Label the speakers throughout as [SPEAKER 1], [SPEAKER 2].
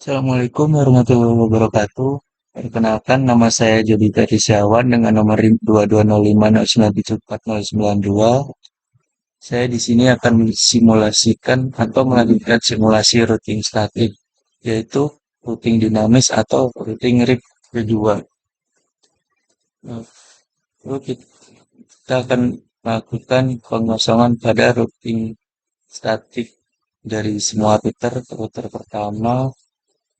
[SPEAKER 1] Assalamualaikum warahmatullahi wabarakatuh. Perkenalkan, nama saya Jody Fetisyawan dengan nomor 2205097492. Saya di sini akan mensimulasikan atau melanjutkan simulasi routing statik, yaitu routing dinamis atau routing RIP kedua. Nah, lalu kita akan melakukan pengosongan pada routing statik dari semua router, router pertama,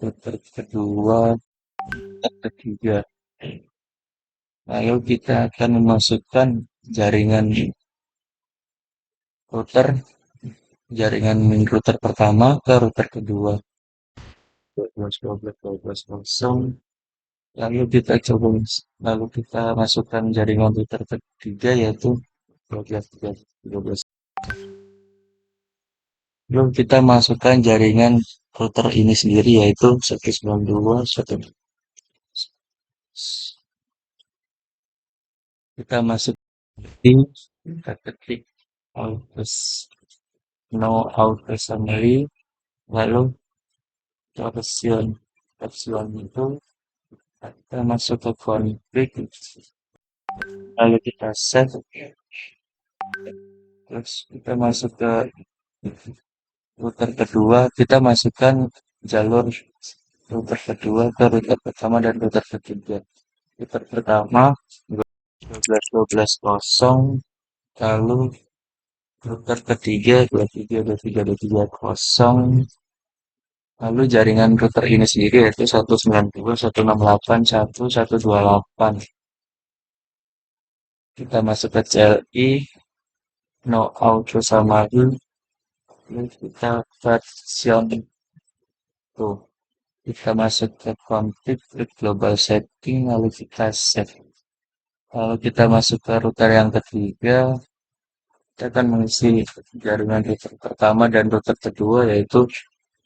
[SPEAKER 1] router kedua, router ketiga. Lalu kita akan memasukkan jaringan router, jaringan router pertama ke router kedua. 12, 12, 12, 0. Lalu kita coba, lalu kita masukkan jaringan router ketiga yaitu 12, 13, 13. Lalu kita masukkan jaringan router ini sendiri yaitu 192, 1. Kita masuk di kita ketik out no out summary, lalu version version itu kita masuk ke config, lalu kita save, terus kita masuk ke router kedua, kita masukkan jalur router kedua ke router pertama dan router ketiga. Router pertama 12 12 0, lalu router ketiga 23 23 23 0. Lalu jaringan router ini sendiri yaitu 192, 168, 128. Kita masuk ke CLI, no auto summary, kita version tuh. Kita masuk ke config, klik global setting, lalu kita save. Lalu kita masuk ke router yang ketiga, kita akan mengisi jaringan router pertama dan router kedua yaitu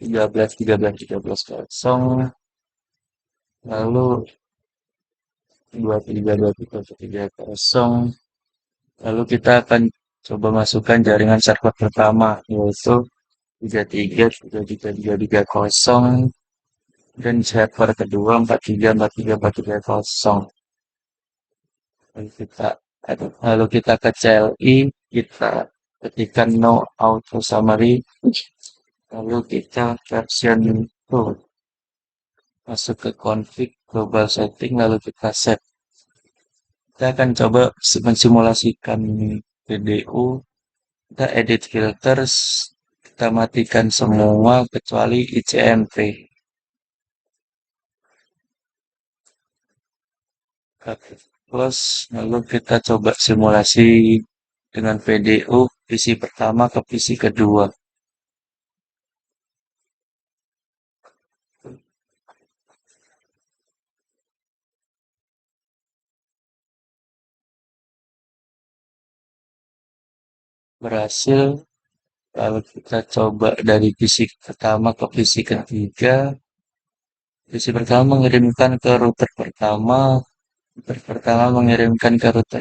[SPEAKER 1] 13, 13, 13, 0. Lalu 23, 23, 23, 0. Lalu kita akan coba masukkan jaringan server pertama yaitu 33, 33, 33, 0. Dan server kedua 43, 43, 43, 0. Lalu kita ke CLI, kita ketikkan no auto summary, lalu kita version itu masuk ke config global setting, lalu kita save. Kita akan coba mensimulasikan PDU, kita edit filters, kita matikan semua kecuali ICMP. Plus, lalu kita coba simulasi dengan PDU PC pertama ke PC kedua. Berhasil, lalu kita coba dari PC pertama ke PC ketiga. PC pertama mengirimkan ke router pertama, router pertama mengirimkan ke router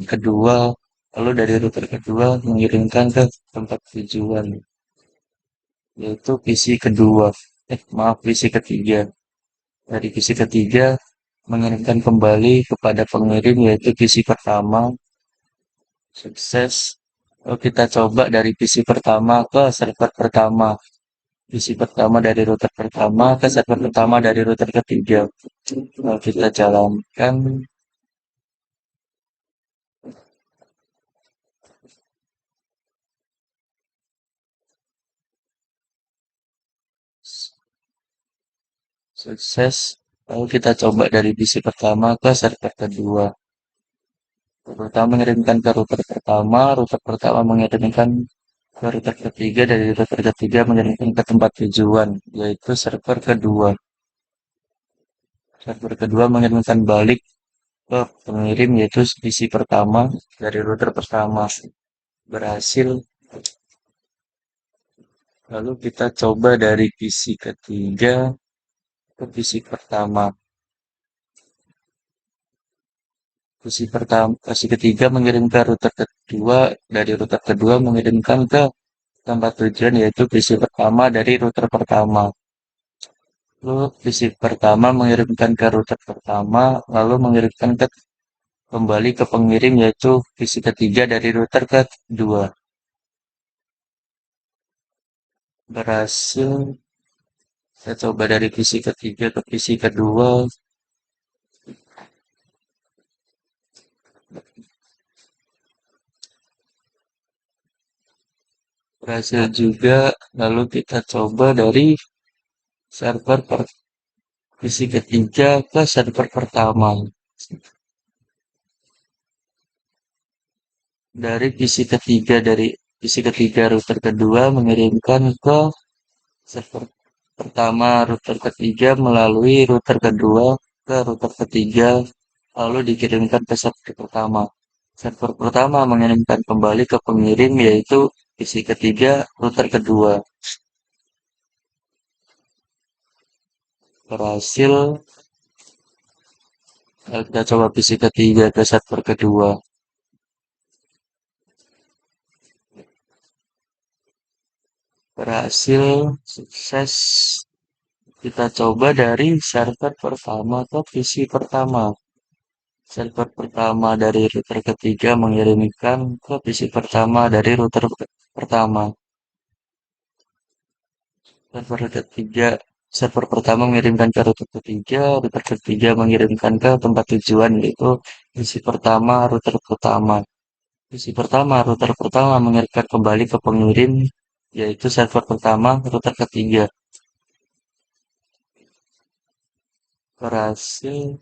[SPEAKER 1] kedua, lalu dari router kedua mengirimkan ke tempat tujuan, yaitu PC kedua. Maaf, PC ketiga. Dari PC ketiga mengirimkan kembali kepada pengirim yaitu PC pertama. Sukses. Lalu kita coba dari PC pertama ke server pertama. PC pertama dari router pertama ke server pertama dari router ketiga. Lalu kita jalankan. Sukses. Lalu kita coba dari PC pertama ke server kedua. Pertama mengirimkan ke router pertama mengirimkan ke router ketiga, dari router ketiga mengirimkan ke tempat tujuan, yaitu server kedua. Server kedua mengirimkan balik ke pengirim yaitu PC pertama dari router pertama. Berhasil. Lalu kita coba dari PC ketiga ke PC pertama. PC ketiga mengirim ke router kedua, dari router kedua mengirimkan ke tempat tujuan yaitu PC pertama dari router pertama. Lalu visi pertama mengirimkan ke router pertama, lalu mengirimkan kembali ke pengirim yaitu visi ketiga dari router ke kedua. Berhasil. Saya coba dari visi ketiga ke visi kedua. Berhasil juga. Lalu kita coba dari server visi ketiga ke server pertama. Dari visi ketiga router kedua mengirimkan ke server pertama router ketiga melalui router kedua ke router ketiga lalu dikirimkan ke server pertama. Server pertama mengirimkan kembali ke pengirim yaitu visi ketiga router kedua. Berhasil. Kita coba visi ketiga ke server kedua. Berhasil. Sukses. Kita coba dari server pertama ke visi pertama. Server pertama dari router ketiga mengirimkan ke visi pertama dari router pertama. Server ketiga, server pertama mengirimkan ke router ketiga mengirimkan ke tempat tujuan yaitu visi pertama router pertama. Visi pertama router pertama mengirimkan kembali ke pengirim yaitu server pertama router ketiga. Berhasil.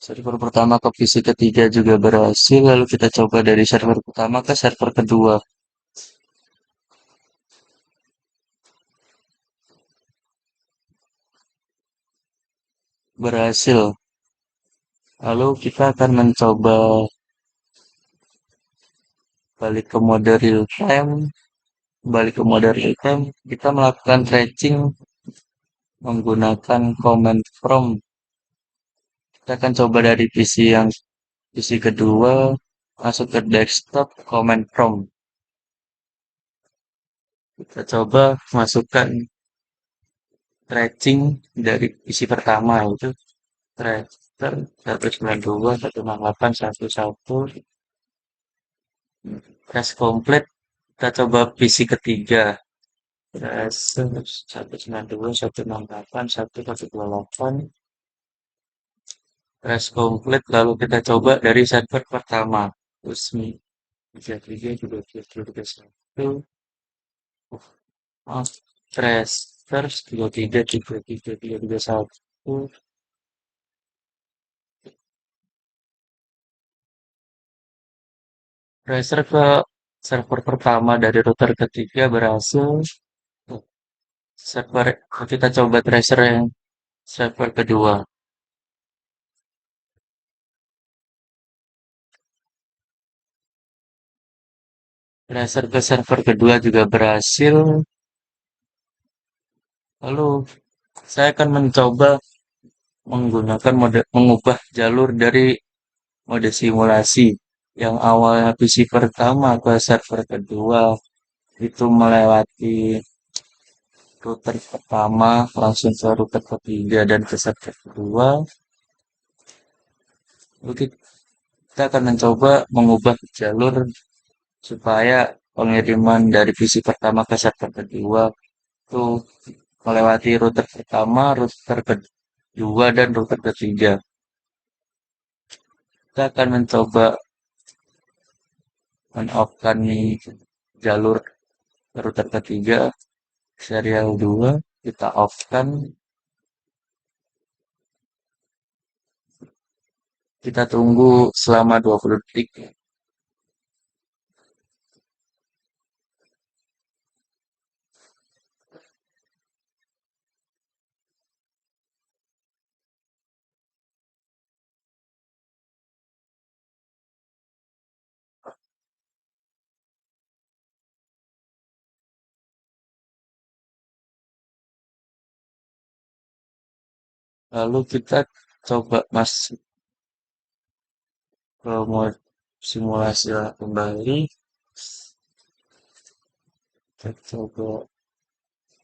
[SPEAKER 1] Server pertama ke visi ketiga juga berhasil. Lalu kita coba dari server pertama ke server kedua. Berhasil. Lalu kita akan mencoba balik ke mode real time. Balik ke mode real time, kita melakukan tracing menggunakan command prompt. Kita akan coba dari PC kedua, masuk ke desktop, command prompt. Kita coba masukkan tracing dari PC pertama itu tracer 192.168.1.1 crash komplit. Kita coba PC ketiga tracer 192.168.1.128 crash komplit. Lalu kita coba dari server pertama resmi 33 juga 33 23 tracer ke server pertama dari router ketiga berhasil. Server kita coba tracer yang server kedua. Tracer ke server kedua juga berhasil. Lalu saya akan mencoba mengubah jalur dari mode simulasi yang awalnya PC pertama ke server kedua itu melewati router pertama langsung ke router ketiga dan ke server kedua. Lalu kita akan mencoba mengubah jalur supaya pengiriman dari PC pertama ke server kedua itu melewati router pertama, router kedua, dan router ketiga. Kita akan mencoba on-off-kan jalur router ketiga, serial 2, kita off-kan, kita tunggu selama 20 detik. Lalu kita coba masuk ke mode simulasi kembali. Kita coba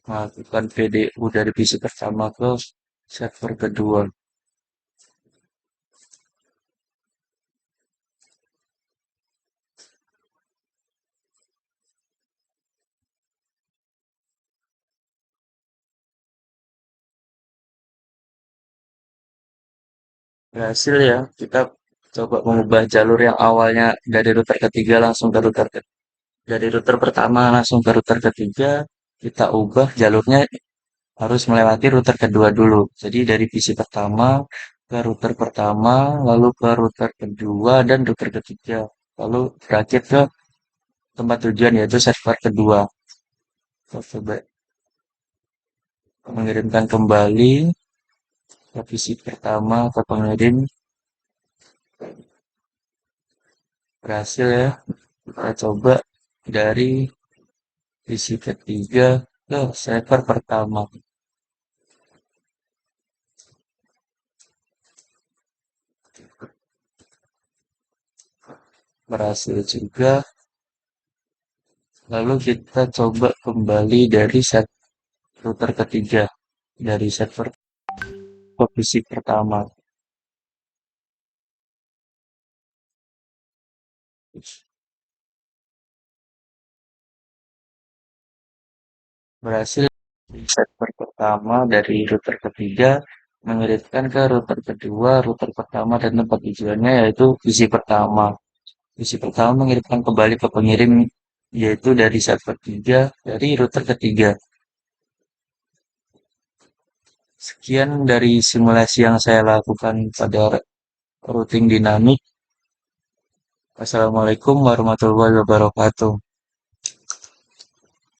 [SPEAKER 1] melakukan VDU dari PC pertama ke server kedua. Berhasil ya, kita coba mengubah jalur yang awalnya dari router ketiga langsung ke dari router pertama langsung ke router ketiga, kita ubah jalurnya harus melewati router kedua dulu. Jadi dari PC pertama ke router pertama, lalu ke router kedua dan router ketiga. Lalu berakhir ke tempat tujuan yaitu server kedua. Kita coba mengirimkan kembali ke PC pertama ke pengirim. Berhasil ya. Kita coba dari PC ketiga ke server pertama. Berhasil juga. Lalu kita coba kembali dari router ketiga. Dari server ke PC pertama. Berhasil di server pertama dari router ketiga mengirimkan ke router kedua, router pertama dan tempat tujuannya yaitu PC pertama. PC pertama mengirimkan kembali ke pengirim yaitu dari server 3 dari router ketiga. Sekian dari simulasi yang saya lakukan pada routing dinamik. Wassalamualaikum warahmatullahi wabarakatuh.